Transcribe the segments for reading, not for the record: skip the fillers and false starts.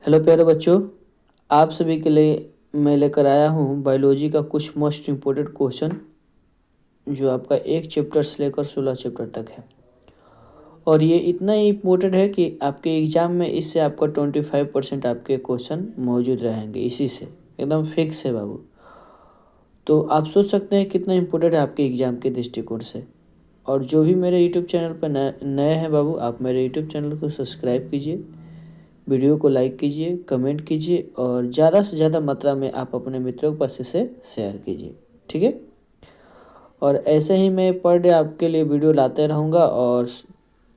Hello प्यारे बच्चों, आप सभी के लिए मैं लेकर आया हूँ बायोलॉजी का कुछ मोस्ट इम्पोर्टेंट क्वेश्चन जो आपका 1 चैप्टर से लेकर 16 चैप्टर तक है। और ये इतना ही इम्पोर्टेंट है कि आपके एग्ज़ाम में इससे आपका 25% आपके क्वेश्चन मौजूद रहेंगे। इसी से एकदम फिक्स है बाबू। तो आप सोच सकते हैं कितना इम्पोर्टेंट है आपके एग्ज़ाम के दृष्टिकोण से। और जो भी मेरे यूट्यूब चैनल पर नए हैं बाबू, आप मेरे यूट्यूब चैनल को सब्सक्राइब कीजिए, वीडियो को लाइक कीजिए, कमेंट कीजिए और ज़्यादा से ज़्यादा मात्रा में आप अपने मित्रों के पास इसे शेयर कीजिए। ठीक है। और ऐसे ही मैं पर डे आपके लिए वीडियो लाते रहूँगा और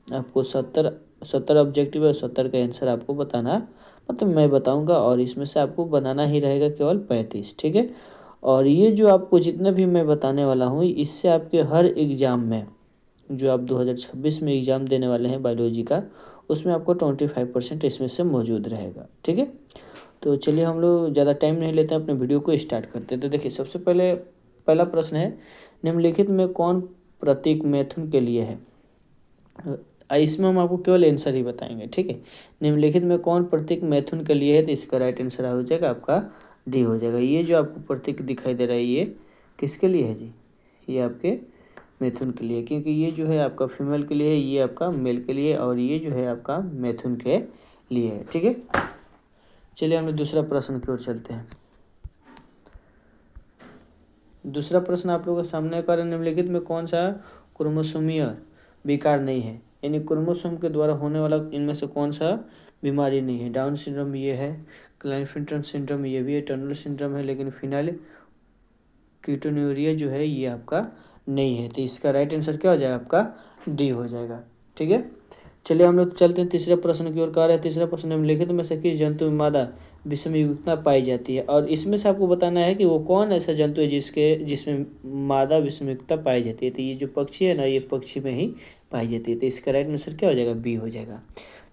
आपको 70 ऑब्जेक्टिव है, 70 का आंसर आपको बताना, मतलब मैं बताऊँगा और इसमें से आपको बनाना ही रहेगा केवल 35। ठीक है। और ये जो आपको जितने भी मैं बताने वाला हूँ, इससे आपके हर एग्ज़ाम में जो आप 2026 में एग्ज़ाम देने वाले हैं बायोलॉजी का, उसमें आपको 25% इसमें से मौजूद रहेगा। ठीक है। तो चलिए हम लोग ज़्यादा टाइम नहीं लेते हैं, अपने वीडियो को स्टार्ट करते हैं। तो देखिए, सबसे पहले पहला प्रश्न है, निम्नलिखित में कौन प्रतीक मैथुन के लिए है? इसमें हम आपको केवल आंसर ही बताएंगे। ठीक है। निम्नलिखित में कौन प्रतीक मैथुन के लिए है? तो इसका राइट आंसर हो जाएगा आपका डी हो जाएगा। ये जो आपको प्रतीक दिखाई दे रहा है, ये किसके लिए है जी? ये आपके मैथुन के लिए, क्योंकि ये जो है आपका फीमेल के लिए है, ये आपका मेल के लिए, और ये जो है आपका मैथुन के लिए है। ठीक है। चलिए हम लोग दूसरा प्रश्न की ओर चलते हैं। दूसरा प्रश्न आप लोगों के सामने कर, निम्नलिखित में कौन सा क्रोमोसोमीय विकार नहीं है? यानी क्रोमोसोम के द्वारा होने वाला इनमें से कौन सा बीमारी नहीं है? डाउन सिंड्रोम ये है, क्लाइनफेल्टर सिंड्रोम ये भी है, टर्नर सिंड्रोम है, लेकिन फिनाइल कीटोन्यूरिया जो है ये आपका नहीं है। तो इसका राइट आंसर क्या हो जाएगा? आपका डी हो जाएगा। ठीक है। चलिए हम लोग चलते हैं तीसरे प्रश्न की ओर। कह रहे हैं तीसरा प्रश्न, निम्नलिखित में से किस जंतु में मादा विषमयुक्तता पाई जाती है? और इसमें से आपको बताना है कि वो कौन ऐसा जंतु है जिसमें मादा विषमयुक्तता पाई जाती है। तो ये जो पक्षी है ना, ये पक्षी में ही पाई जाती है। तो इसका राइट आंसर क्या हो जाएगा? बी हो जाएगा।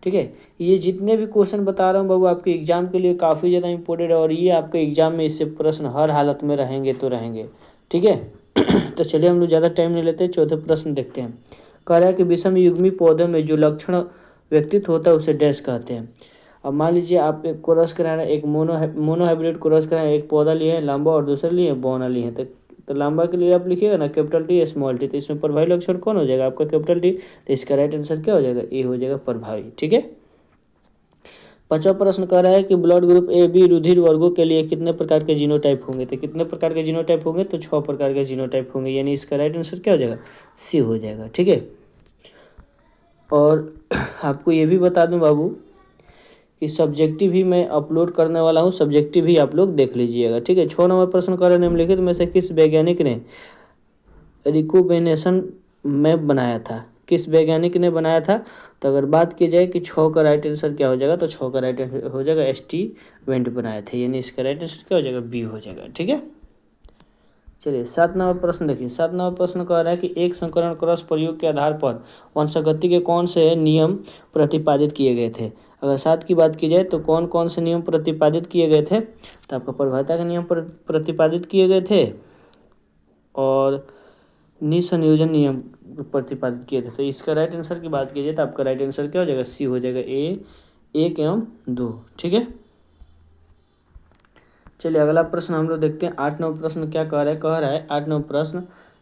ठीक है। ये जितने भी क्वेश्चन बता रहा हूँ बाबू, आपके एग्जाम के लिए काफ़ी ज़्यादा इंपॉर्टेंट है और ये आपके एग्जाम में इससे प्रश्न हर हालत में रहेंगे तो रहेंगे। ठीक है। तो चलिए हम लोग ज़्यादा टाइम नहीं लेते, चौथे प्रश्न देखते हैं। कह रहा है कि विषम युग्मी पौधे में जो लक्षण व्यक्तित्व होता है उसे डैश कहते हैं। अब मान लीजिए आप एक क्रॉस कराना, एक मोनो हाइब्रिड क्रॉस कराना, एक पौधा लिए हैं लांबा और दूसरे लिए बौना लिए हैं। तो लांबा के लिए आप लिखिएगा ना कैपिटल टी स्मॉल टी, तो इसमें प्रभावी लक्षण कौन हो जाएगा? आपका कैपिटल टी। तो इसका राइट आंसर क्या हो जाएगा? ए हो जाएगा, प्रभावी। ठीक है। पांचवा प्रश्न कह रहा है कि ब्लड ग्रुप ए बी रुधिर वर्गों के लिए कितने प्रकार के जीनोटाइप होंगे? तो कितने प्रकार के जीनोटाइप होंगे? तो 6 प्रकार के जीनोटाइप होंगे, यानी इसका राइट आंसर क्या हो जाएगा? सी हो जाएगा। ठीक है। और आपको ये भी बता दूं बाबू कि सब्जेक्टिव भी मैं अपलोड करने वाला हूँ, सब्जेक्टिव भी आप लोग देख लीजिएगा। ठीक है। 6 नंबर प्रश्न कर रहे हैं, निम्नलिखित में से किस वैज्ञानिक ने रिकोबिनेशन मैप बनाया था? किस वैज्ञानिक ने बनाया था? तो अगर बात की जाए कि 6 का राइट आंसर क्या हो जाएगा, तो 6 का राइट आंसर हो जाएगा एसटी वेंट बनाए थे, यानी इसका राइट आंसर क्या हो जाएगा? बी हो जाएगा। ठीक है। चलिए 7 नंबर प्रश्न देखिए। 7 नंबर प्रश्न कह रहा है कि एक संकरण क्रॉस प्रयोग के आधार पर वंशागति के कौन से नियम प्रतिपादित किए गए थे? अगर 7 की बात की जाए तो कौन कौन से नियम प्रतिपादित किए गए थे? तो आपका प्रभावता के नियम प्रतिपादित किए गए थे और निसंयोजन नियम प्रतिपादित किए थे। तो इसका राइट आंसर की बात की जाए तो आपका राइट आंसर क्या हो जाएगा? सी हो जाएगा, ए 1 एवं 2। ठीक है। चलिए अगला प्रश्न हम लोग देखते हैं। 8 नंबर प्रश्न क्या कह रहा है 8 नंबर प्रश्न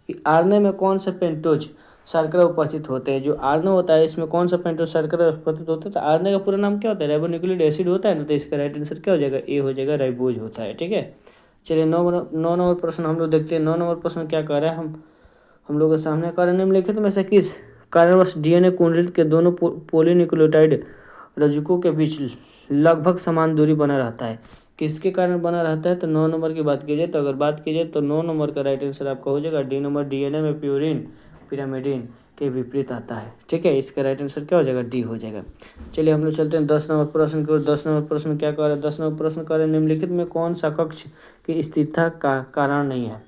कि आरएनए में कौन से पेंटोज शर्करा उपस्थित होते हैं? जो आरएनए होता है इसमें कौन सा पेंटोज शर्करा उपस्थित होता है? तो आरएनए का पूरा नाम क्या होता है? राइबोन्यूक्लिक एसिड होता है ना। तो इसका राइट आंसर क्या हो जाएगा? ए हो जाएगा, राइबोज होता है। ठीक है। चलिए 9 नंबर प्रश्न हम लोग देखते हैं। 9 नंबर प्रश्न क्या कह रहा है, हम लोग के सामने कह रहे हैं, निम्नलिखित में से किस कारणवश डीएनए कुंडलित के दोनों पोलीन्यूक्लियोटाइड रज्जुकों के बीच लगभग समान दूरी बना रहता है? किसके कारण बना रहता है? तो 9 नंबर की बात की जाए तो अगर बात की जाए तो 9 नंबर का राइट आंसर आपका हो जाएगा डी नंबर, डीएनए में प्यूरिन पिरामिडिन के विपरीत आता है। ठीक है। इसका राइट आंसर क्या हो जाएगा? डी हो जाएगा। चलिए हम लोग चलते हैं 10 नंबर प्रश्न की ओर। 10 नंबर प्रश्न क्या कह रहा है? 10 नंबर प्रश्न कह रहे हैं, निम्नलिखित में कौन सा कक्ष की स्थिरता का कारण नहीं है?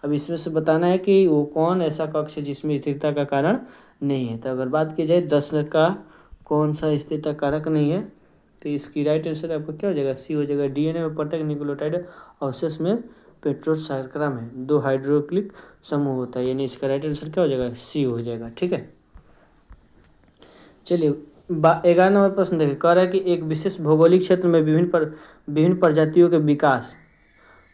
अब इसमें से बताना है कि वो कौन ऐसा कक्ष है जिसमें स्थिरता का कारण नहीं है। तो अगर बात की जाए 10 का कौन सा स्थिरता कारक नहीं है, तो इसकी राइट आंसर आपका क्या हो जाएगा? सी हो जाएगा। डीएनए में प्रत्येक न्यूक्लियोटाइड अवशेष में पेट्रोल शर्करा में 2 हाइड्रोक्लिक समूह होता है, यानी इसका राइट आंसर क्या हो जाएगा? सी हो जाएगा। ठीक है। चलिए 11 नंबर प्रश्न देखिए, कह रहा है कि एक विशेष भौगोलिक क्षेत्र में विभिन्न प्रजातियों के विकास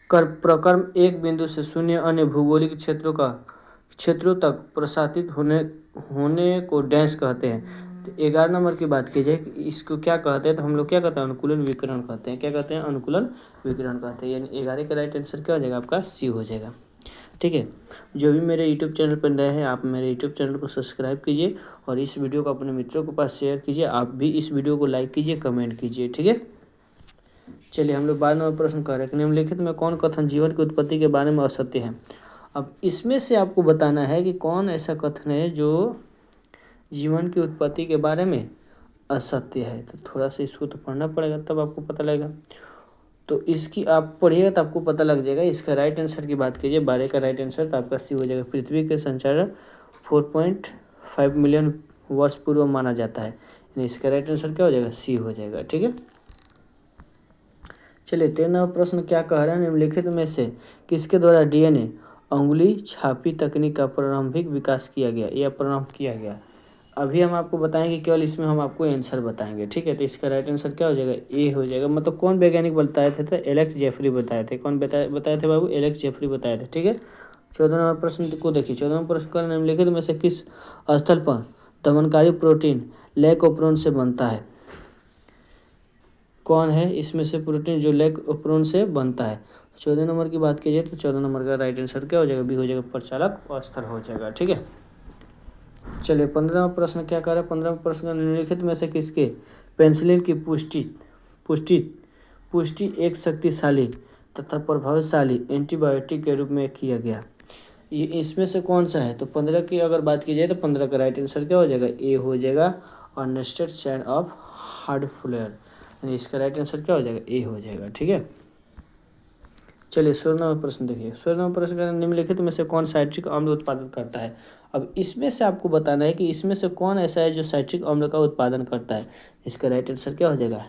कर प्रक्रम एक बिंदु से शून्य अन्य भौगोलिक क्षेत्रों तक प्रसारित होने को डैश कहते हैं। तो 11 नंबर की बात की जाए कि इसको क्या कहते हैं, तो हम लोग क्या कहते हैं, अनुकूलन विकिरण कहते हैं। क्या कहते हैं, अनुकूलन विकिरण कहते हैं। यानी 11 का राइट आंसर क्या हो जाएगा, आपका सी हो जाएगा। ठीक है, जो भी मेरे यूट्यूब चैनल पर नए हैं, आप मेरे यूट्यूब चैनल को सब्सक्राइब कीजिए और इस वीडियो को अपने मित्रों के पास शेयर कीजिए। आप भी इस वीडियो को लाइक कीजिए, कमेंट कीजिए। ठीक है, चलिए हम लोग 12 नंबर प्रश्न कर रहे हैं, निम्नलिखित में कौन कथन जीवन की उत्पत्ति के बारे में असत्य है। अब इसमें से आपको बताना है कि कौन ऐसा कथन है जो जीवन की उत्पत्ति के बारे में असत्य है। तो थोड़ा सा इसको तो पढ़ना पड़ेगा, तब आपको पता लगेगा। तो इसकी आप पढ़िएगा तो आपको पता लग जाएगा। इसका राइट आंसर की बात कीजिए, 12 का राइट आंसर तो आपका सी हो जाएगा। पृथ्वी के संचालन 4.5 मिलियन वर्ष पूर्व माना जाता है, यानी इसका राइट आंसर क्या हो जाएगा, सी हो जाएगा। ठीक है, चलिए 13वां प्रश्न क्या कह रहा है, निम्नलिखित में से किसके द्वारा डीएनए अंगुली छापी तकनीक का प्रारंभिक विकास किया गया या प्रारंभ किया गया। अभी हम आपको बताएंगे, केवल इसमें हम आपको आंसर बताएंगे। ठीक है, तो इसका राइट आंसर क्या हो जाएगा, ए हो जाएगा। मतलब कौन वैज्ञानिक बताए थे, तो एलेक्स जेफरी बताए थे। कौन बताए थे बाबू, एलेक्स जेफरी बताए थे। ठीक है, 14 नंबर प्रश्न को देखिए। 14 नंबर प्रश्न का निम्नलिखित में से किस स्थल पर दमनकारी प्रोटीन लैकोप्रोन से बनता है। कौन है इसमें से प्रोटीन जो लैकोप्रोन से बनता है। 14 नंबर की बात कीजिए तो 14 नंबर का राइट आंसर क्या हो जाएगा, बी हो जाएगा, प्रचालक स्थल हो जाएगा। ठीक है, चलिए 15वां प्रश्न क्या कर रहा है। 15वां प्रश्न निम्नलिखित में से किसके पेनिसिलिन की पुष्टि एक शक्तिशाली तथा प्रभावशाली एंटीबायोटिक के रूप में किया गया। ये इसमें से कौन सा है, तो 15 की अगर बात की जाए तो 15 का राइट आंसर क्या हो जाएगा, ए हो जाएगा, और नेस्टेड चैन ऑफ हार्डफुलर, यानी इसका राइट आंसर क्या हो जाएगा, ए हो जाएगा। ठीक है, चलिए 16वां प्रश्न देखिए। 16वां प्रश्न का निम्नलिखित में से कौन साइट्रिक अम्ल उत्पादन करता है। अब इसमें से आपको बताना है कि इसमें से कौन ऐसा है जो साइट्रिक अम्ल का उत्पादन करता है। इसका राइट आंसर क्या हो जाएगा,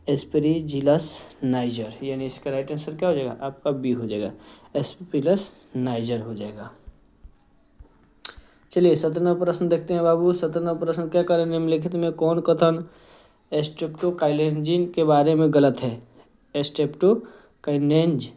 एस्पेरिजिलस नाइजर, यानी इसका राइट आंसर क्या हो जाएगा, आपका बी हो जाएगा, एस्पेरिजिलस नाइजर हो जाएगा। चलिए 17वां प्रश्न देखते हैं बाबू। 17वां प्रश्न क्या करें, निम्नलिखित में कौन कथन स्ट्रेप्टोकाइनेंजिन के बारे में गलत है। स्ट्रेप्टोकाइनेंज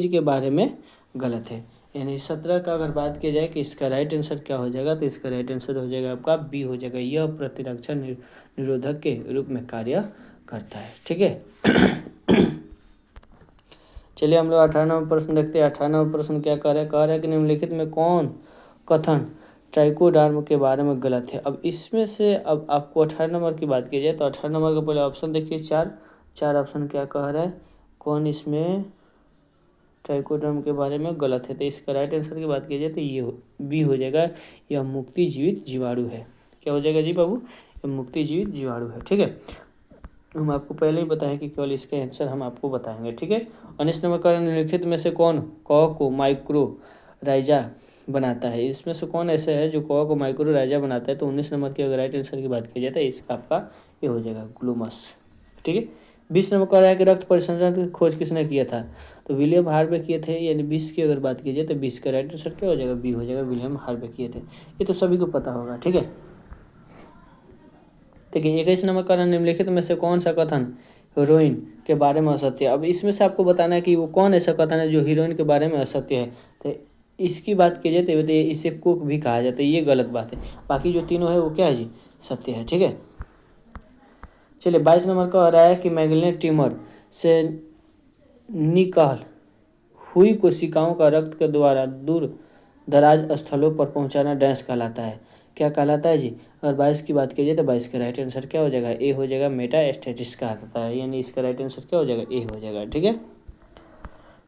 के बारे में गलत है, यानी 17 का अगर बात की जाए कि इसका राइट आंसर क्या हो जाएगा, तो इसका राइट आंसर हो जाएगा आपका बी हो जाएगा। यह प्रतिरक्षा निरोधक के रूप में कार्य करता है। ठीक है, चलिए हम लोग 18वां प्रश्न देखते हैं। 18वां प्रश्न क्या कह रहा है कि निम्नलिखित में कौन कथन ट्राइकोडर्म के बारे में गलत है। अब इसमें से अब आपको 18 नंबर की बात की जाए तो 18 नंबर का पहले ऑप्शन देखिए, चार ऑप्शन क्या कह रहा है, कौन इसमें ट्राइकोडर्म के बारे में गलत है। तो इसका राइट आंसर की बात की जाए तो ये बी हो जाएगा, यह मुक्ति जीवित जीवाणु है। क्या हो जाएगा जी बाबू, यह मुक्ति जीवित जीवाणु है। ठीक है, हम आपको पहले ही बताएं कि केवल इसका आंसर हम आपको बताएंगे। ठीक है, 19 नंबर का निम्नलिखित में से कौन क को माइक्रो राइजा बनाता है। इसमें से कौन ऐसा है जो क को माइक्रो राइजा बनाता है। तो 19 नंबर की अगर राइट आंसर की बात की जाए तो इसका आपका ये हो जाएगा, ग्लूमस। ठीक है, 20 नंबर का रहा है कि रक्त परिसंचरण की खोज किसने किया था। तो विलियम हार्वे किए थे, यानी 20 की अगर बात की जाए तो 20 का राइट आंसर क्या हो जाएगा, बी हो जाएगा, विलियम हार्वे किए थे। ये तो सभी को पता होगा। ठीक है, देखिए 21 नंबर का निम्नलिखित में से कौन सा कथन हीरोइन के बारे में असत्य है। अब इसमें से आपको बताना है कि वो कौन ऐसा कथन है जो हीरोइन के बारे में असत्य है। तो इसकी बात की जाए तो इसे कुक भी कहा जाता है, ये गलत बात है। बाकी जो तीनों है वो क्या है जी, सत्य है। ठीक है, चलिए 22 नंबर का आ रहा है कि मैग्नेट ट्यूमर से निकाल हुई कोशिकाओं का रक्त के द्वारा दूर दराज स्थलों पर पहुंचाना डैश कहलाता है। क्या कहलाता है जी, अगर 22 की बात की जाए तो 22 का राइट आंसर क्या हो जाएगा, ए हो जाएगा, मेटास्टेसिस कहलाता है, यानी इसका राइट आंसर क्या हो जाएगा, ए हो जाएगा। ठीक है,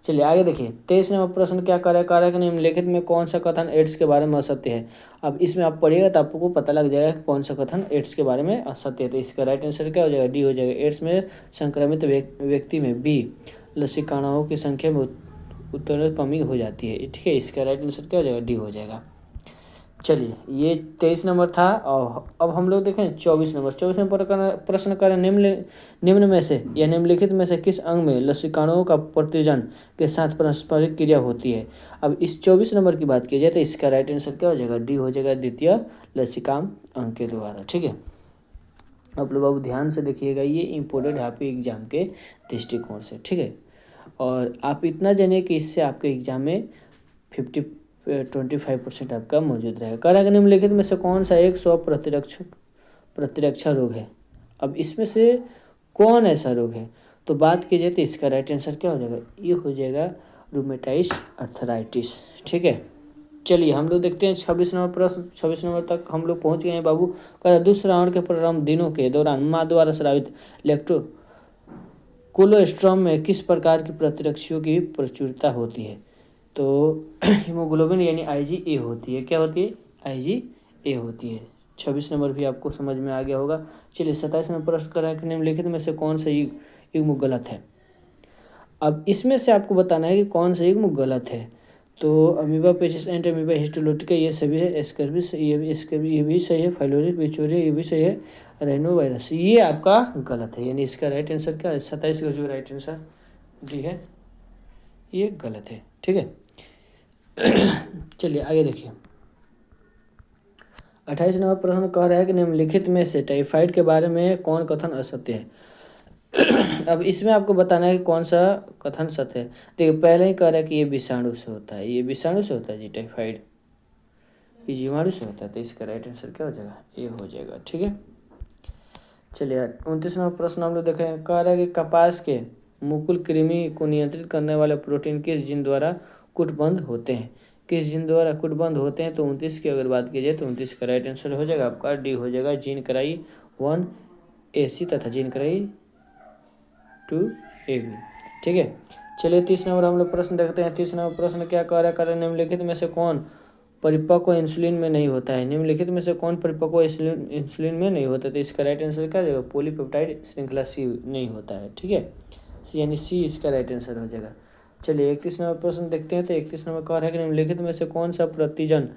चलिए आगे देखिए। 23 नंबर प्रश्न क्या कार्य कि निम्नलिखित में कौन सा कथन एड्स के बारे में असत्य है। अब इसमें आप पढ़िएगा तो आपको पता लग जाएगा कि कौन सा कथन एड्स के बारे में असत्य है। तो इसका राइट आंसर क्या हो जाएगा, डी हो जाएगा। एड्स में संक्रमित व्यक्ति में बी लसिकाओं की संख्या में उत्तर कमी हो जाती है। ठीक है, इसका राइट आंसर क्या हो जाएगा, डी हो जाएगा। चलिए ये 23 नंबर था। और अब हम लोग देखें 24 नंबर का प्रश्न करें, निम्न में से या निम्नलिखित में से किस अंग में लसीकाणुओं का प्रतिजन के साथ पारस्परिक क्रिया होती है। अब इस 24 नंबर की बात की जाए तो इसका राइट आंसर क्या हो जाएगा, डी हो जाएगा, द्वितीय लसीकाम अंग के द्वारा। ठीक है, आप लोग अब ध्यान से देखिएगा, ये इम्पोर्टेंट है आपके एग्जाम के दृष्टिकोण से। ठीक है, और आप इतना जानिए कि इससे आपके एग्जाम में 25% आपका मौजूद रहेगा। कह निम्नलिखित में से कौन सा एक प्रतिरक्षा रोग है। अब इसमें से कौन ऐसा रोग है, तो बात की जाए तो इसका राइट आंसर क्या हो जाएगा, ये हो जाएगा रूमेटाइड अर्थराइटिस। ठीक है, चलिए हम लोग देखते हैं 26 नंबर प्रश्न। 26 नंबर तक हम लोग पहुंच गए हैं बाबू। कह दूसरे राउंड के प्रारंभ दिनों के दौरान माँ द्वारा स्रावित इलेक्ट्रो कोलोस्ट्रम में किस प्रकार की प्रतिरक्षियों की प्रचुरता होती है। तो हीमोग्लोबिन यानी IgA होती है। क्या होती है, IgA होती है। 26 नंबर भी आपको समझ में आ गया होगा। चलिए 27 नंबर प्रश्न करा कि निम्नलिखित में से कौन सा युग्म गलत है। अब इसमें से आपको बताना है कि कौन सा युग्म गलत है। तो अमीबा पेचिस एंड अमीबा हिस्टोलोटिका ये सभी है, एस्कर्बिस ये भी सही है, फाइलोरिस बिचोरिया ये भी सही है, रेनो वायरस ये आपका गलत है। यानी इसका राइट आंसर क्या है, 27 का जो राइट आंसर डी है ये गलत है। ठीक है, चलिए आगे देखिए। 28 नंबर प्रश्न कह रहा है कि निम्नलिखित में से टाइफाइड के बारे में कौन कथन असत्य है। अब इसमें आपको बताना है कि कौन सा कथन सत्य है। देखिए पहले ही कह रहा है कि ये विषाणु से होता है, ये विषाणु से होता है जी, टाइफाइड ये जीवाणु से होता है। तो इसका राइट आंसर क्या हो जाएगा, ये हो जाएगा। ठीक है, चलिए 29 नंबर प्रश्न हम लोग देखें। कह रहा है कि कपास के मुकुल कृमि को नियंत्रित करने वाले प्रोटीन किस जीन द्वारा कूटबद्ध होते हैं, किस जीन द्वारा कूटबद्ध होते हैं। तो 29 की अगर बात की जाए तो 29 का राइट आंसर हो जाएगा आपका डी हो जाएगा, जीन कराई 1AC तथा जीन कराई 2AB। ठीक है, चलिए 30 नंबर हम लोग प्रश्न देखते हैं। 30 नंबर प्रश्न क्या कह रहा है, निम्नलिखित में से कौन परिपक्व इंसुलिन में नहीं होता है। निम्नलिखित में से कौन परिपक्व इंसुलिन में नहीं होता है। तो इसका राइट आंसर क्या हो जाएगा, पॉलीपेप्टाइड श्रृंखला C नहीं होता है। ठीक है, यानी C इसका राइट आंसर हो जाएगा। चलिए 31 नंबर प्रश्न देखते हैं। तो 31 नंबर कह रहा है कि निम्नलिखित में से कौन सा प्रतिजन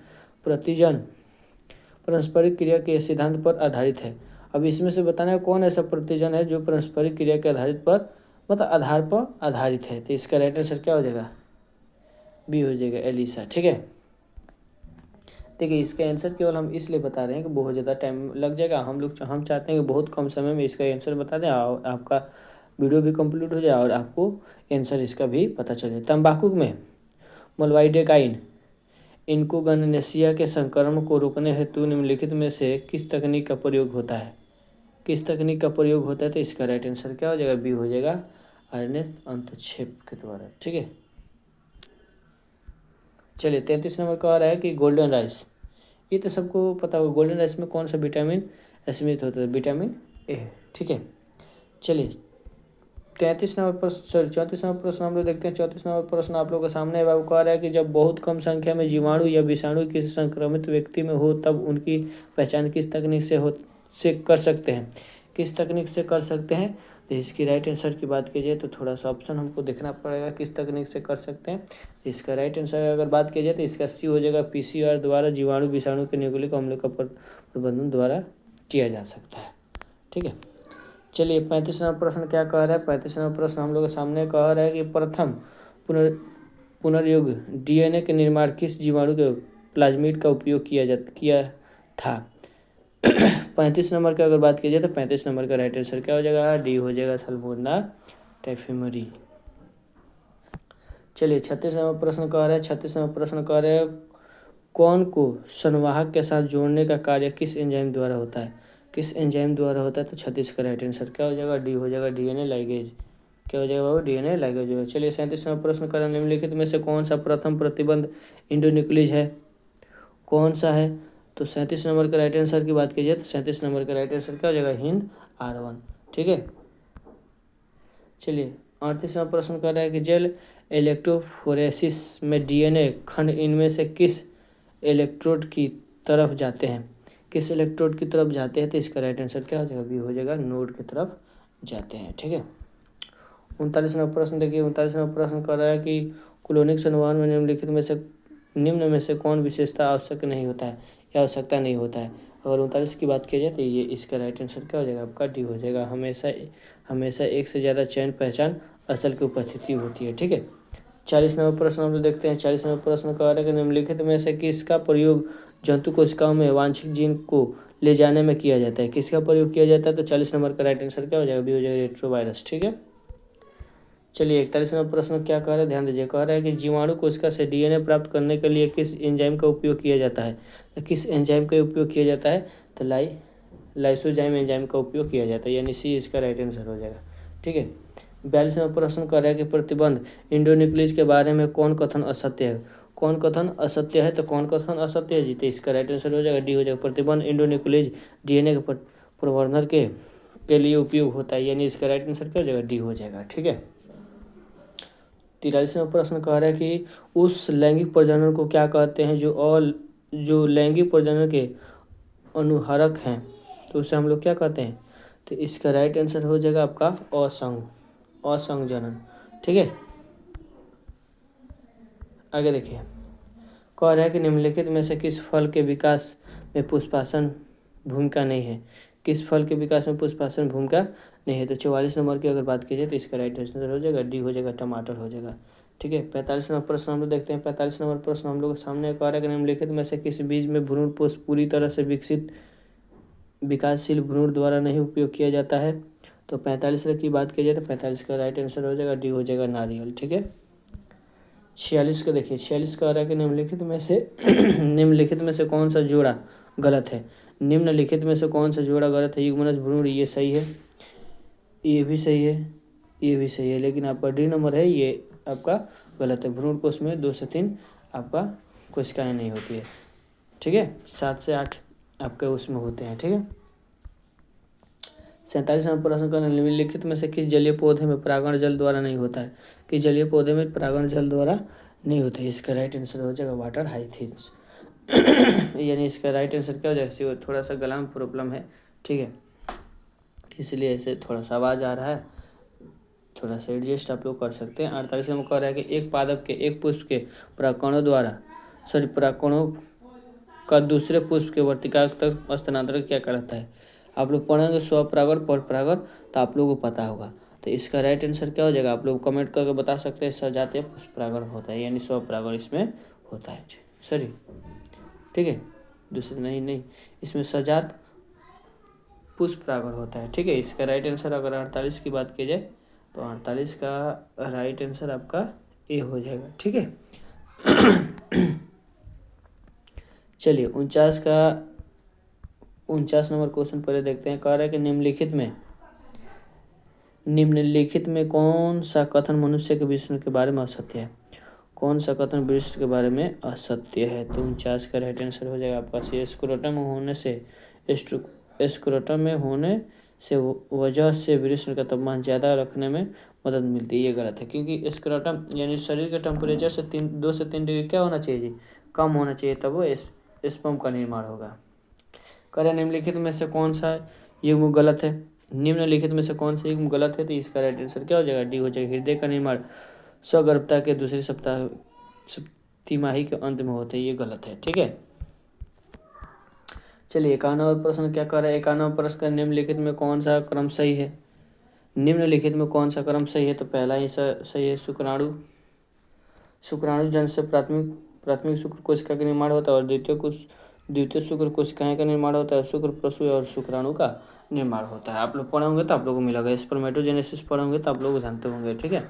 पारस्परिक क्रिया के सिद्धांत पर आधारित है। अब इसमें से बताना है कौन ऐसा प्रतिजन है जो पारस्परिक क्रिया के आधारित पर आधार पर आधारित है। तो इसका राइट आंसर क्या हो जाएगा, बी हो जाएगा, एलिसा। ठीक है, देखिए इसका आंसर केवल हम इसलिए बता रहे हैं कि बहुत ज़्यादा टाइम लग जाएगा। हम चाहते हैं कि बहुत कम समय में इसका आंसर बता दें और आपका वीडियो भी कंप्लीट हो जाए और आपको आंसर इसका भी पता चले। तंबाकू में मोल्वाइडेकाइन इनकोगननेसिया के संक्रमण को रोकने हेतु निम्नलिखित में से किस तकनीक का प्रयोग होता है, किस तकनीक का प्रयोग होता है। तो इसका राइट आंसर क्या हो जाएगा, बी हो जाएगा, RNA अंतक्षेप के द्वारा। ठीक है, चलिए 33 नंबर का आ रहा है कि गोल्डन राइस, ये तो सबको पता होगा। गोल्डन राइस में कौन सा विटामिन स्मिथ होता है, विटामिन A। ठीक है, चलिए 34 नंबर प्रश्न हम लोग देखते हैं। 34 नंबर प्रश्न आप लोगों के सामने बाबू कह रहा है कि जब बहुत कम संख्या में जीवाणु या विषाणु किसी संक्रमित व्यक्ति में हो तब उनकी पहचान किस तकनीक से कर सकते हैं, किस तकनीक से कर सकते हैं। तो इसकी राइट आंसर की बात की जाए तो थोड़ा सा ऑप्शन हमको देखना पड़ेगा किस तकनीक से कर सकते हैं। इसका राइट आंसर अगर बात की जाए तो इसका C हो जाएगा, PCR द्वारा जीवाणु विषाणु के न्यूक्लिक अम्ल का प्रबंधन द्वारा किया जा सकता है। ठीक है, चलिए 35 नंबर प्रश्न क्या कह रहा है। 35 नंबर प्रश्न हम लोग के सामने कह रहा है कि प्रथम पुनर्युग DNA के निर्माण किस जीवाणु के प्लाज्मिड का उपयोग किया था। 35 नंबर की अगर बात की जाए तो 35 नंबर का राइट आंसर क्या हो जाएगा, डी हो जाएगा, सल्मोनेला टाइफिमरी। चलिए 36 नंबर प्रश्न कह रहा है। 36 नंबर प्रश्न कह रहे हैं कौन को संवाहक के साथ जोड़ने का कार्य किस एंजाइम द्वारा होता है, किस एंजाइम द्वारा होता है। तो 36 का राइट आंसर क्या हो जाएगा, डी हो जाएगा, DNA लाइगेज। क्या हो जाएगा बाबू, DNA लाइगेज होगा। चलिए 37 नंबर प्रश्न करें निम्नलिखित में से कौन सा प्रथम प्रतिबंध इंडोन्यूक्लिज है, कौन सा है। तो 37 नंबर का राइट आंसर की बात कीजिए तो 37 नंबर का राइट आंसर क्या हो जाएगा, हिंद R1। ठीक है, चलिए 38 नंबर प्रश्न कर रहा है कि जेल इलेक्ट्रोफोरेसिस में DNA खंड इनमें से किस इलेक्ट्रोड की तरफ जाते हैं, किस इलेक्ट्रोड की तरफ जाते हैं। तो इसका राइट आंसर क्या हो जाएगा, बी हो जाएगा, नोड की तरफ जाते हैं। ठीक है, 39 नंबर प्रश्न देखिए। 39 नंबर प्रश्न कर रहा है कि क्लोनिक संवहन में निम्न में से कौन विशेषता आवश्यक नहीं होता है। या आवश्यकता नहीं होता है। अगर 39 की बात की जाए तो ये इसका राइट आंसर क्या हो जाएगा आपका डी हो जाएगा। हमेशा एक से ज़्यादा चयन पहचान असल की उपस्थिति होती है। ठीक है, 40 नंबर प्रश्न हम लोग देखते हैं। 40 नंबर प्रश्न कह रहा है कि निम्नलिखित में से किसका प्रयोग जंतु कोशिकाओं में वांछित जीन को ले जाने में किया जाता है? किसका प्रयोग किया जाता है? तो 40 नंबर का राइट आंसर क्या हो जाएगा? बी हो जाएगा रेट्रोवायरस। ठीक है, चलिए 41 नंबर प्रश्न क्या कह रहा है, ध्यान दीजिए। कह रहा है कि जीवाणु कोशिका से डीएनए प्राप्त करने के लिए किस एंजाइम का उपयोग किया जाता है? तो किस एंजाइम का उपयोग किया जाता है? तो लाइसोजाइम एंजाइम का उपयोग किया जाता है, यानी सी इसका राइट आंसर हो जाएगा। ठीक है, 42 नंबर प्रश्न कर रहा है कि प्रतिबंध इंडोन्यूक्लियस के बारे में कौन कथन असत्य है? कौन कथन असत्य है? तो कौन कथन असत्य है जी? तो इसका राइट आंसर हो जाएगा डी हो जाएगा। प्रतिबंध इंडोन्यूक्लियस डीएनए के प्रवर्धन के लिए उपयोग होता है, यानी इसका राइट आंसर क्या हो जाएगा? डी हो जाएगा। ठीक है, 43वां प्रश्न कह रहा है कि उस लैंगिक प्रजनन को क्या कहते हैं जो लैंगिक प्रजनन के अनुहारक हैं? तो उसे हम लोग क्या कहते हैं? तो इसका राइट आंसर हो जाएगा आपका असंजनन। ठीक है, आगे देखिए। कह रहा है कि निम्नलिखित में से किस फल के विकास में पुष्पासन भूमिका नहीं है? किस फल के विकास में पुष्पासन भूमिका नहीं है? तो 44 नंबर की अगर बात की जाए तो इसका राइट आंसर हो जाएगा डी हो जाएगा, टमाटर हो जाएगा। ठीक है, 45 नंबर प्रश्न हम लोग देखते हैं। 45 नंबर प्रश्न हम लोग के सामने कह रहा है कि निम्नलिखित में से किस बीज में भ्रूण पोष पूरी तरह से विकासशील भ्रूण द्वारा नहीं उपयोग किया जाता है? तो 45 की बात की जाए तो 45 का राइट आंसर हो जाएगा डी हो जाएगा, नारियल। ठीक है, 46 का देखिए। 46 का रहा है कि निम्नलिखित में से कौन सा जोड़ा गलत है? निम्नलिखित में से कौन सा जोड़ा गलत है? युग्मनज भ्रूण, ये सही है, ये भी सही है, ये भी सही है, लेकिन आपका डी नंबर है ये आपका गलत है। भ्रूण कोश में 2 से 3 आपका कोशिकाएं नहीं होती है। ठीक है, 7 से 8 आपके उसमें होते हैं। ठीक है, 47 नंबर प्रश्न का निम्नलिखित में से किस जलीय पौधे में परागण जल द्वारा नहीं होता है? किस जलीय पौधे में परागण जल द्वारा नहीं होता है? इसका राइट आंसर हो जाएगा वाटर हाइथिन्स। यानी इसका राइट आंसर क्या हो जाएगा? थोड़ा सा गला में प्रॉब्लम है। ठीक है, इसलिए ऐसे थोड़ा सा आवाज़ आ रहा है, थोड़ा सा एडजस्ट आप लोग कर सकते हैं। 48 में कह रहा है कि एक पादप के एक पुष्प के परागकणों का दूसरे पुष्प के वर्तिका तक स्थानांतरण क्या कहलाता है? आप लोग पढ़ेंगे स्वपरागण परपरागण, तो आप लोगों को पता होगा। तो इसका राइट आंसर क्या हो जाएगा? आप लोग कमेंट करके बता सकते हैं। सजातीय पुष्परागण होता है, यानी स्वपरागण इसमें होता है। सॉरी, ठीक है, दूसरे नहीं, इसमें सजात पुष्परागण होता है। ठीक है, इसका राइट आंसर अगर 48 की बात की जाए तो 48 का राइट आंसर आपका ए हो जाएगा। ठीक है, चलिए 49 नंबर क्वेश्चन पहले देखते हैं। कह रहा है कि निम्नलिखित में कौन सा कथन मनुष्य के विष्णु के बारे में असत्य है? कौन सा कथन विष्णु के बारे में असत्य है? तो 49 का राइट आंसर हो जाएगा आपका सी। स्क्रोटम में होने से वजह से विष्णु का तापमान ज़्यादा रखने में मदद मिलती है, ये गलत है। क्योंकि स्क्रोटम यानी शरीर के टेम्परेचर से 2 से 3 डिग्री क्या होना चाहिए जी? कम होना चाहिए, तब वो स्पर्म का निर्माण होगा। करें निम्नलिखित में से कौन सा युग्म गलत है? निम्नलिखित में से कौन सा युग्म गलत है? तो इसका राइट आंसर क्या हो जाएगा? डी हो जाएगा। हृदय का निर्माण सगर्भता के दूसरे तिमाही के अंत में होते हैं, ये गलत है। ठीक है, चलिए 51वां प्रश्न क्या कर रहा है। 51वां प्रश्न का निम्नलिखित में कौन सा क्रम सही है? निम्नलिखित में कौन सा क्रम सही है? तो पहला ही सही है। शुक्राणु जन से प्राथमिक शुक्र कोशिका का निर्माण होता है और द्वितीय शुक्र कोशिकाएं का निर्माण होता है। शुक्र प्रसु और शुक्राणु का निर्माण होता है। आप लोग पढ़े होंगे तो आप लोगों को मिलेगा। स्पर्मेटोजेनेसिस पढ़े होंगे तो आप लोग जानते होंगे। ठीक है,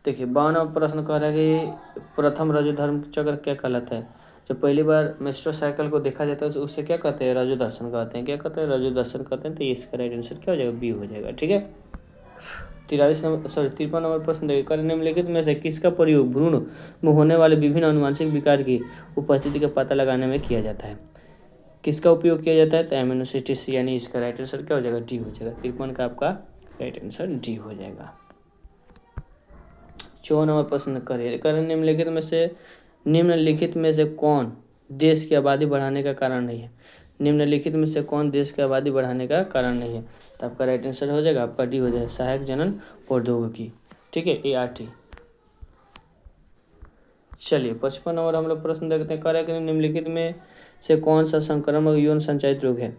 देखिए 52वां प्रश्न कह रहा है कि प्रथम रजो धर्म चक्र क्या कहलाता है? जब पहली बार मेंस्ट्रुअल साइकिल को देखा जाता है तो उसे क्या कहते हैं? रजो दर्शन कहते हैं। क्या कहते हैं? रजो दर्शन कहते हैं। तो इसका राइट आंसर क्या हो जाएगा? बी हो जाएगा। ठीक है, 53 नंबर प्रश्न देखिए। निम्नलिखित में से किसका प्रयोग भ्रूण में होने वाले विभिन्न अनुवांशिक विकार की उपस्थिति का पता लगाने में किया जाता है? किसका उपयोग किया जाता है? तो एमिनोसिटिस, यानी इसका राइट आंसर क्या हो जाएगा? डी हो जाएगा। 53 का आपका राइट आंसर डी हो जाएगा। 54 नंबर प्रश्न करिए। निम्नलिखित में से कौन देश की आबादी बढ़ाने का कारण नहीं है? निम्नलिखित में से कौन देश की आबादी बढ़ाने का कारण नहीं है? तो आपका राइट आंसर हो जाएगा आपका डी हो जाएगा, सहायक जनन प्रौद्योगिकी। ठीक है, ART। चलिए 55 नंबर हम लोग प्रश्न देखते हैं। कह रहा है कि निम्नलिखित में से कौन सा संक्रामक यौन संचारित रोग है?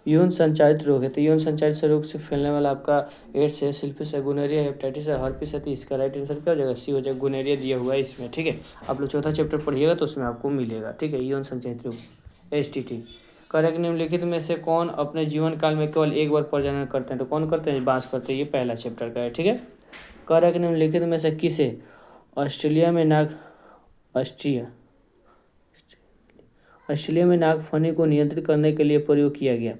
यौन संचारित रोग है, तो यौन संचारित रोग से फैलने वाला आपका एड्स है, सिफिलिस है, गोनोरिया, हेपेटाइटिस है, हर्पिस है। तो इसका राइट आंसर क्या हो जाएगा? सी हो जाएगा। गोनोरिया दिया हुआ है इसमें, ठीक है। आप लोग चौथा चैप्टर पढ़िएगा तो उसमें आपको मिलेगा, ठीक है। यौन संचारित रोग, STT। करेक्ट। निम्नलिखित में से कौन अपने जीवन काल में केवल एक बार प्रजनन करते हैं? तो कौन करते हैं? बांस करते हैं। ये पहला चैप्टर का है, ठीक है। करेक्ट। निम्नलिखित में से किसे ऑस्ट्रेलिया में नागफनी को नियंत्रित करने के लिए प्रयोग किया गया?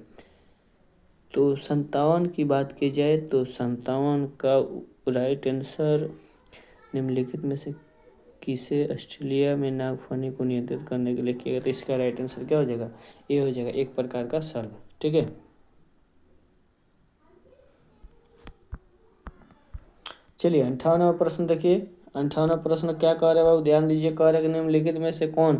तो 57 की बात की जाए तो 57 का राइट आंसर निम्नलिखित में से किसे ऑस्ट्रेलिया में नागफनी को नियंत्रित करने के लिए किया गया? तो इसका राइट आंसर क्या हो जाएगा? ये हो जाएगा, एक प्रकार का सर्व, ठीक है। चलिए 58वां प्रश्न देखिए। 58वां प्रश्न क्या कह रहे हैं बाबू? ध्यान दीजिए। कह रहे हैं कि निम्नलिखित में से कौन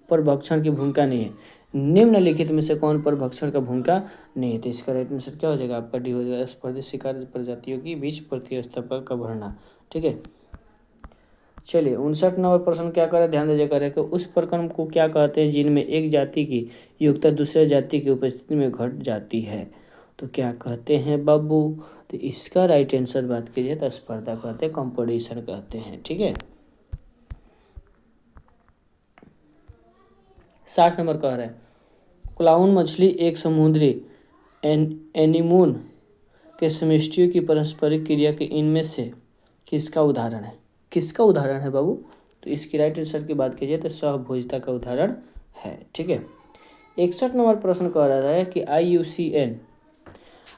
पर भक्षण की भूमिका नहीं है? निम्नलिखित में से कौन पर भक्षण का भूमिका नहीं है? तो इसका राइट आंसर क्या हो जाएगा? आपका डी हो जाएगा, स्पर्धी शिकार प्रजातियों के बीच प्रतिस्पर्धा का बढ़ना, ठीक है। चलिए 59 नंबर प्रश्न क्या करे? ध्यान दीजिए। करे कि उस प्रक्रम को क्या कहते हैं जिनमें एक जाति की योग्यता दूसरे जाति की उपस्थिति में घट जाती है? तो क्या कहते हैं बाबू? तो इसका राइट आंसर बात कीजिए तो स्पर्धा कहते हैं, कंपटीशन कहते हैं, ठीक है। 60 नंबर कह रहे हैं क्लाउन मछली एक समुद्री एनीमोन के समष्टियों की पारस्परिक क्रिया के इनमें से किसका उदाहरण है? किसका उदाहरण है बाबू? तो इसकी राइट आंसर की बात कीजिए तो सहभोजिता का उदाहरण है, ठीक है। 61 नंबर प्रश्न कह रहा है कि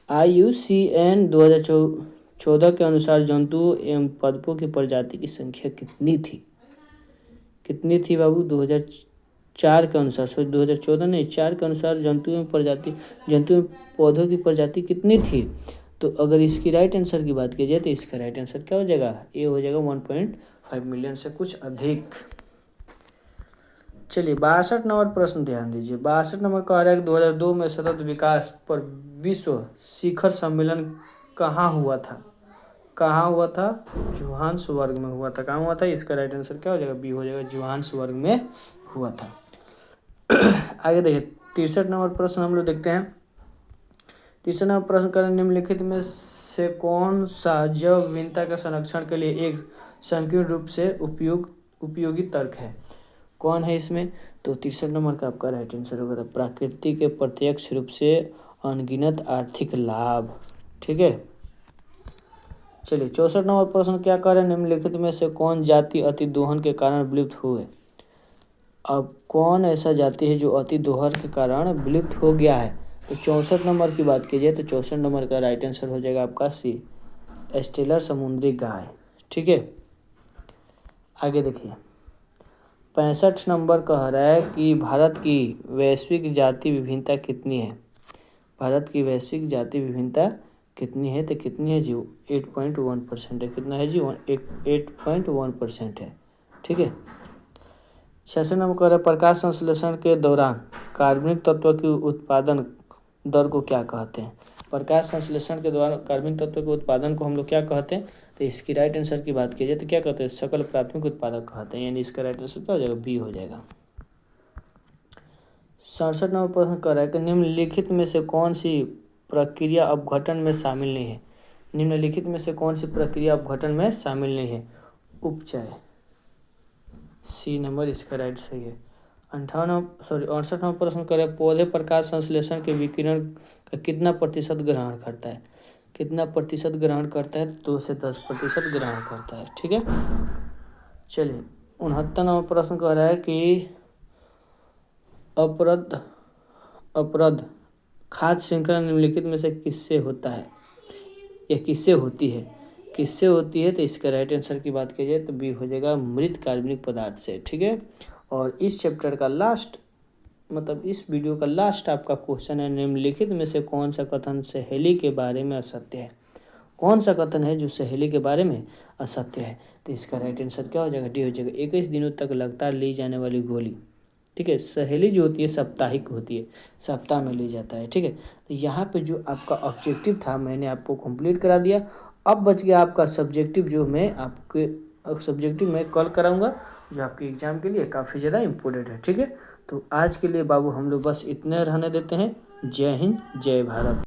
IUCN 2014 के अनुसार जंतुओं एवं पादपों की प्रजाति की संख्या कितनी थी? कितनी थी बाबू? 2004 के अनुसार, सॉरी 2014 नहीं, 4 के अनुसार जंतुओं पौधों की प्रजाति कितनी थी? तो अगर इसकी राइट आंसर की बात की जाए तो इसका राइट आंसर क्या हो जाएगा? ये हो जाएगा 1.5 मिलियन से कुछ अधिक। चलिए 62 नंबर प्रश्न ध्यान दीजिए। 62 नंबर कह रहा है कि 2002 में सतत विकास पर विश्व शिखर सम्मेलन कहाँ हुआ था? कहाँ हुआ था? जोहान्सबर्ग में हुआ था। कहाँ हुआ था? इसका राइट आंसर क्या हो जाएगा? बी हो जाएगा, जोहान्सबर्ग में हुआ था। आगे देखिए 63 नंबर प्रश्न हम लोग देखते हैं। 63 नंबर प्रश्न का निम्नलिखित में से कौन सा जैव विविधता के संरक्षण के लिए एक संकीर्ण रूप से उपयोगी तर्क है? कौन है इसमें? तो 63 नंबर का आपका राइट आंसर होगा प्रकृति के प्रत्यक्ष रूप से अनगिनत आर्थिक लाभ, ठीक है। चलिए 64 नंबर प्रश्न क्या कर रहे हैं? निम्नलिखित में से कौन जाति अति दोहन के कारण विलुप्त हुए? अब कौन ऐसा जाति है जो अति दोहन के कारण विलुप्त हो गया है? तो 64 नंबर की बात कीजिए तो 64 नंबर का राइट आंसर हो जाएगा आपका सी, स्टेलर समुद्री गाय, ठीक है। आगे देखिए 65 नंबर कह रहा है कि भारत की वैश्विक जाति विभिन्नता कितनी है? भारत की वैश्विक जाति विभिन्नता कितनी है? तो कितनी है जी? 8.1% है। कितना है जी? 8.1% है, ठीक है। 66 नंबर कह रहा है प्रकाश संश्लेषण के दौरान कार्बनिक तत्व की उत्पादन दर को क्या कहते हैं? प्रकाश संश्लेषण के दौरान कार्बनिक तत्व के उत्पादन को हम लोग क्या कहते हैं? तो इसकी राइट आंसर की बात की जाए तो क्या कहते हैं? सकल प्राथमिक उत्पादक कहते हैं, यानी इसका राइट आंसर क्या हो जाएगा? बी हो जाएगा। 67 नंबर प्रश्न कर रहा है कि निम्नलिखित में से कौन सी प्रक्रिया अपघटन में शामिल नहीं है? निम्नलिखित में से कौन सी प्रक्रिया अपघटन में शामिल नहीं है? उपचय, सी नंबर इसका राइट सही है। 68 नंबर प्रश्न कर रहे हैं पौधे प्रकाश संश्लेषण के विकिरण का कितना प्रतिशत ग्रहण करता है? कितना प्रतिशत ग्रहण करता है? 2 से 10% ग्रहण करता है, ठीक है। चलिए 69 नंबर प्रश्न कह रहा है कि अपरद खाद्य श्रृंखला निम्नलिखित में से किससे होता है या किससे होती है? किससे होती है? तो इसका राइट आंसर की बात की जाए तो बी हो जाएगा, मृत कार्बनिक पदार्थ से, ठीक है। और इस चैप्टर का लास्ट, मतलब इस वीडियो का लास्ट आपका क्वेश्चन है निम्नलिखित में से कौन सा कथन सहेली के बारे में असत्य है? कौन सा कथन है जो सहेली के बारे में असत्य है? तो इसका राइट आंसर क्या हो जाएगा? डी हो जाएगा। 21 दिनों तक लगातार ली जाने वाली गोली, ठीक है। सहेली जो होती है साप्ताहिक होती है, सप्ताह में ली जाता है, ठीक है। तो यहाँ पे जो आपका ऑब्जेक्टिव था मैंने आपको कंप्लीट करा दिया। अब बच गया आपका सब्जेक्टिव, जो मैं आपके सब्जेक्टिव में कॉल कराऊंगा, जो आपके एग्जाम के लिए काफ़ी ज़्यादा इम्पोर्टेंट है, ठीक है। तो आज के लिए बाबू हम लोग बस इतने रहने देते हैं। जय हिंद, जय भारत।